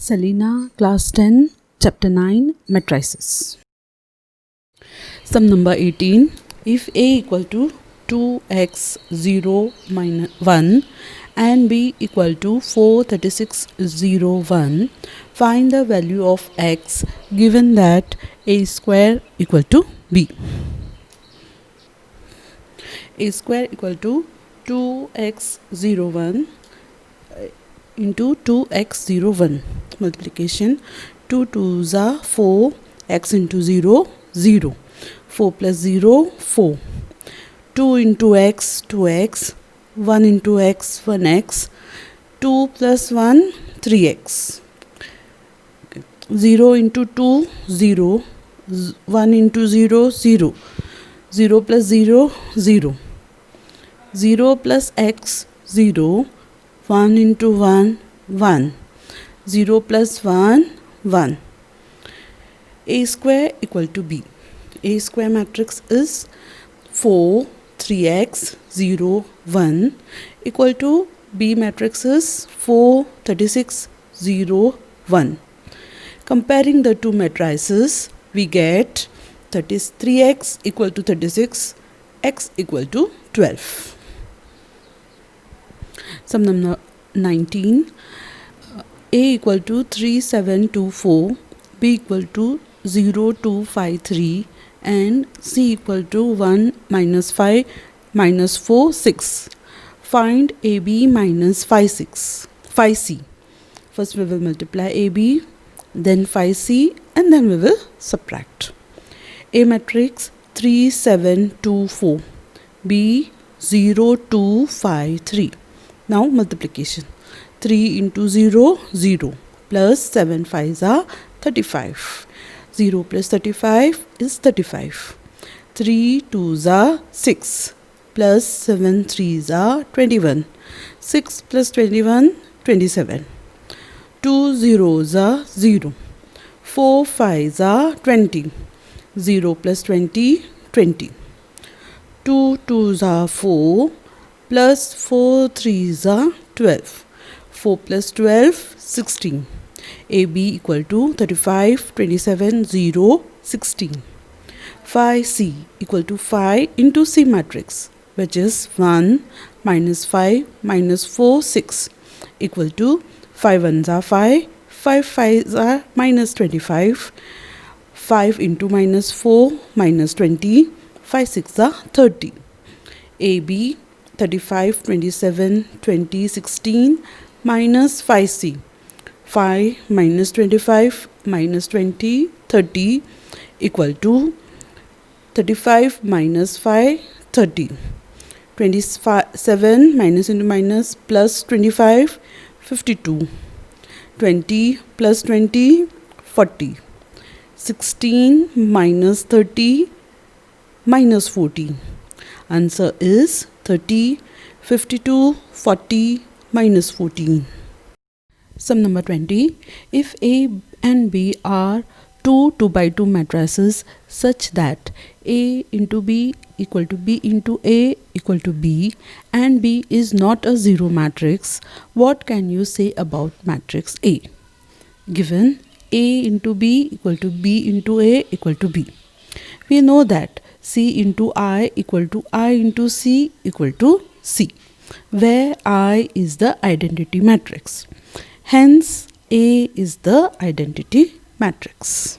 Selena, Class 10, Chapter 9, Matrices. Sum number 18. If A equal to 2x 0 minus 1 and B equal to 436 0 1, find the value of x given that A square equal to B. A square equal to 2x 0 1 into 2x 0 1. Multiplication 2 2s are 4, x into 0 0, 4 plus 0 4, 2 into x 2x, 1 into x 1x, 2 plus 1 3x, 0 into 2 0, 1 into 0 0, 0 plus 0 0, 0 plus x 0, 1 into 1 1, 0 plus 1 1. A square equal to B. A square matrix is 4 3x 0 1 equal to B matrix is 4 36 0 1. Comparing the two matrices, we get 3x equal to 36, x equal to 12. Sum number 19. A equal to 3724, B equal to 0253 and C equal to 1 minus 5 minus 4 6. Find AB minus 5 6 5C. First we will multiply AB, then 5C, and then we will subtract. A matrix 3724, B 0253. Now multiplication. 3 into 0 0 plus 7 5s are 35. 0 plus 35 is 35. 3 2s are 6 plus 7 3s are 21. 6 plus 21 27. 2 zeros are 0. 4 5s are 20. 0 plus 20 20. 2 2s are 4 plus 4 3s are 12. 4 plus 12 16. AB equal to 35 27 0 16. 5C equal to 5 into C matrix, which is 1 minus 5 minus 4 6 equal to 5 1s are 5, 5 5s are minus 25, 5 into minus 4 minus 20, 5 6 are 30. AB 35 27 20 16 minus 5C. 5 minus 25 minus 20 30 equal to 35 minus 5 30. 27 minus into minus plus 25 52. 20 plus 20 40. 16 minus 30 minus 40. Answer is 30 52 40 minus 14. Sum number 20. If A and B are two 2 by 2 matrices such that A into B equal to B into A equal to B and B is not a zero matrix, what can you say about matrix A? Given A into B equal to B into A equal to B. We know that C into I equal to I into C equal to C, where I is the identity matrix. Hence, A is the identity matrix.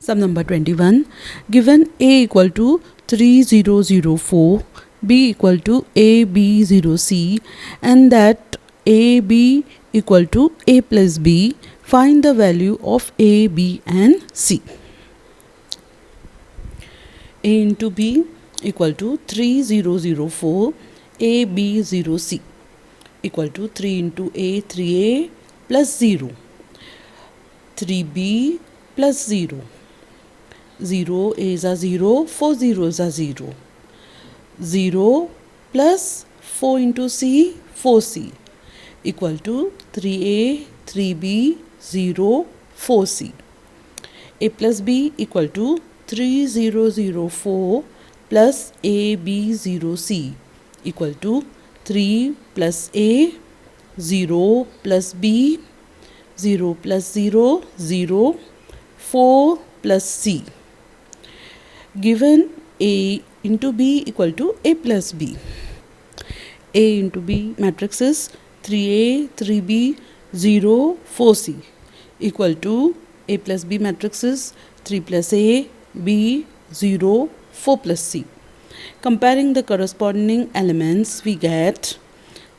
Sum number 21. Given A equal to 3004, B equal to AB0C, and that AB equal to A plus B, find the value of A, B and C. A into B equal to 3004, AB0C equal to 3 into A 3A plus 0, 3B plus 0, 0 A's are 0, 4 zeros are 0, 0 plus 4 into C 4C equal to 3A 3B 0 4C. A plus B equal to 3004 plus AB0C equal to 3 plus A 0 plus b, 0 plus 0, 0, 4 plus c. Given A into B equal to A plus B. A into B matrix is 3A, 3B, 0, 4C equal to A plus B matrix is 3 plus A, B, 0, 4 plus C. Comparing the corresponding elements, we get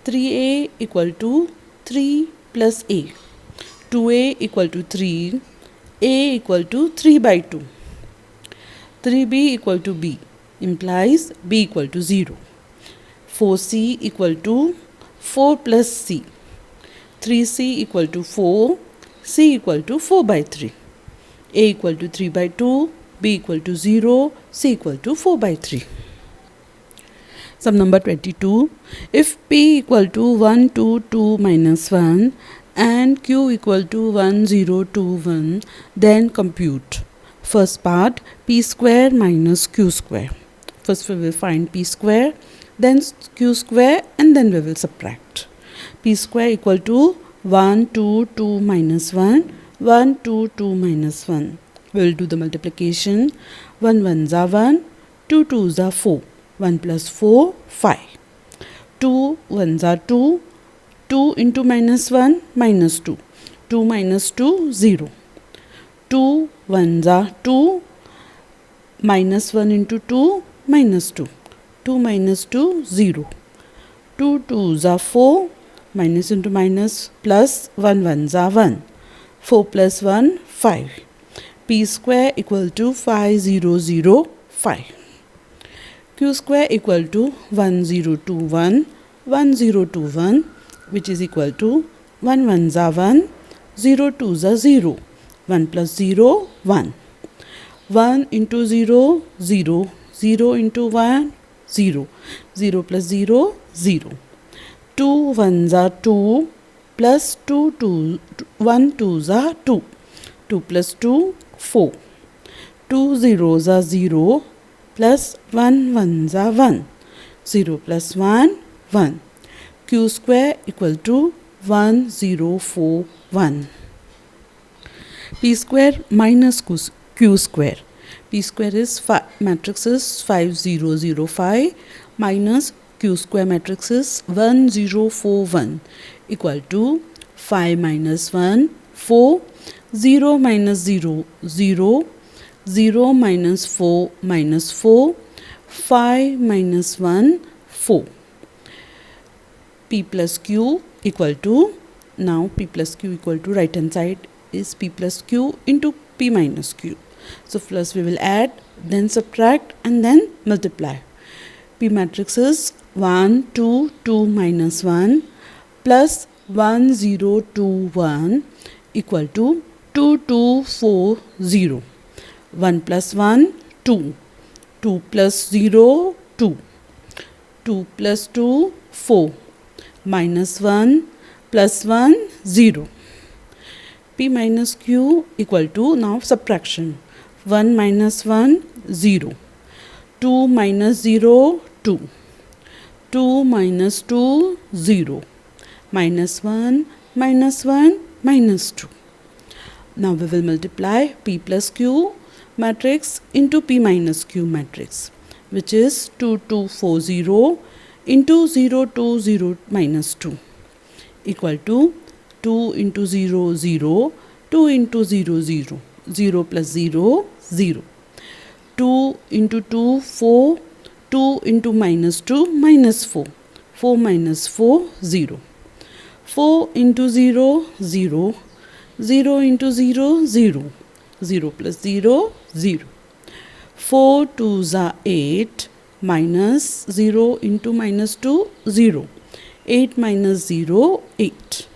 3A equal to 3 plus A, 2A equal to 3, A equal to 3 by 2, 3B equal to B implies B equal to 0, 4C equal to 4 plus C, 3C equal to 4, C equal to 4 by 3, A equal to 3 by 2, B equal to 0, C equal to 4 by 3. Sum number 22. If P equal to 1, 2, 2 minus 1 and Q equal to 1, 0, 2, 1, then compute. First part, P square minus Q square. First we will find P square, then Q square, and then we will subtract. P square equal to 1, 2, 2 minus 1, 1, 2, 2 minus 1. We will do the multiplication. 1 1s are 1, 2 2s are 4. 1 plus 4, 5. 2 1s are 2. 2 into minus 1, minus 2. 2 minus 2, 0. 2 1s are 2. Minus 1 into 2, minus 2. 2 minus 2, 0. 2 2s are 4. Minus into minus plus 1 1s are 1. 4 plus 1, 5. P square equal to 5005. Q square equal to 1021, 1021, which is equal to 1 1s are 1, 0 2s are 0, 1 plus 0, 1. 1 into 0, 0, 0 into 1, 0, 0 plus 0, 0. 2 1s are 2, plus 2 2, 1 2s are 2, 2 plus 2, 4. 2 zeros are 0, plus 1 1s are 1, 0 plus 1, 1. Q square equal to 1041. P square minus Q square. P square is matrix is 5005 minus Q square matrix is 1041 equal to 5 minus 1, 4, 0 minus 0, 0, 0 minus 4 minus 4, 5 minus 1, 4. P plus Q equal to, now P plus Q equal to right hand side is P plus Q into P minus Q. So first we will add, then subtract, and then multiply. P matrix is 1, 2, 2 minus 1 plus 1, 0, 2, 1 equal to 2, 2, 4, 0. 1 plus 1, 2. 2 plus 0, 2. 2 plus 2, 4. Minus 1 plus 1, 0. P minus Q equal to, now subtraction. 1 minus 1, 0. 2 minus 0, 2. 2 minus 2, 0. Minus 1, minus 1, minus 2. Now we will multiply P plus Q matrix into P minus Q matrix, which is 2240 into 020 minus 2 equal to 2 into 0 0, 2 into 0 0, 0 plus 0 0. 2 into 2 4, 2 into minus 2 minus 4, 4 minus 4 0. 4 into 0 0, 0 into 0 0, 0 plus 0 0. 4 2s are 8 minus 0 into minus 2 0. 8 minus 0 8.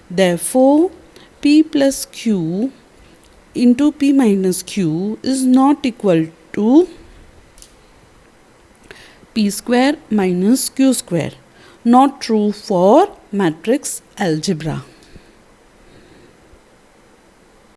Therefore, P plus Q into P minus Q is not equal to P square minus Q square. Not true for matrix algebra.